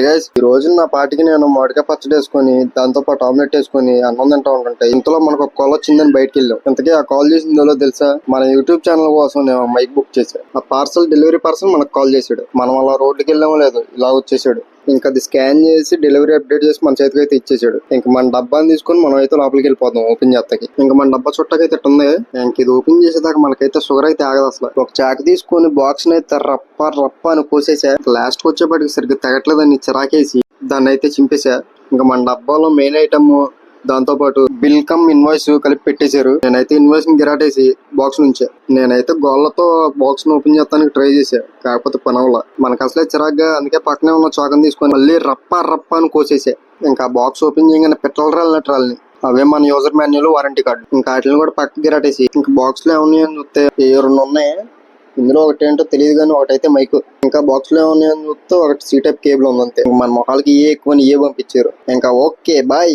Guys, ఈ రోజు నా పాటికి నేను మామిడికాయ పచ్చడి వేసుకొని దాంతో పాటు ఆమ్లెట్ వేసుకొని అన్నం తింటా ఉంటుంటే ఇంతలో మనకు ఒక కాల్ వచ్చిందని బయటకు వెళ్ళాం. ఇంతకీ ఆ కాల్ చేసిందో తెలుసా? మన యూట్యూబ్ ఛానల్ కోసం నేను మైక్ బుక్ చేశాను. ఆ పార్సల్ డెలివరీ పర్సన్ మనకు కాల్ చేశాడు. మనం అలా రోడ్డుకి వెళ్ళామో లేదు, ఇలా వచ్చేసాడు. ఇంకా అది స్కాన్ చేసి డెలివరీ అప్డేట్ చేసి మన చేతికి అయితే ఇచ్చేసాడు. ఇంకా మన డబ్బాని తీసుకొని మనం అయితే లోపలికి వెళ్ళిపోతాం ఓపెన్ చేస్తాకి. ఇంకా మన డబ్బా చుట్టకైతే ఉంది. ఇంక ఇది ఓపెన్ చేసేదాకా మనకైతే షుగర్ అయితే ఆగదు అసలు. ఒక చాకు తీసుకొని బాక్స్ అయితే రప్ప అని కోసేసా. లాస్ట్ కి వచ్చేప్పటికి సరిగ్గా తెగట్లేదని చిరాకేసి దాన్ని అయితే చింపేశా. ఇంకా మన డబ్బాలో మెయిన్ ఐటమ్ దాంతో పాటు బిల్ కమ్ ఇన్వాయిస్ కలిపి పెట్టేశారు. నేనైతే ఇన్వాయిస్ ని గిరాటేసి బాక్స్ నుంచే నేనైతే గోళ్లతో బాక్స్ ని ఓపెన్ చేస్తానికి ట్రై చేశా. కాకపోతే పనవల మనకు అసలే చిరాగ్గా, అందుకే పక్కనే ఉన్న చాకుని తీసుకొని మళ్ళీ రప్ప అని కోసేసా. ఇంకా బాక్స్ ఓపెన్ చేయగానే పెట్రోల్ రాలని అవే మన యూజర్ మాన్యువల్, వారంటీ కార్డు, ఇంకా వాటిని కూడా పక్కకి గిరాటేసి ఇంకా బాక్స్ లో ఏమన్నాయని చూస్తే ఏ 2 ఉన్నాయి. ఇందులో ఒకటి ఏంటో తెలియదు కానీ ఒకటైతే మైక్. ఇంకా బాక్స్ లో ఏమన్నాయని చూస్తే ఒకటి సీ టైప్ కేబుల్ ఉంది అంతే. మన మొహాలకి ఏ ఎక్కువ పంపించారు. ఇంకా ఓకే బాయ్.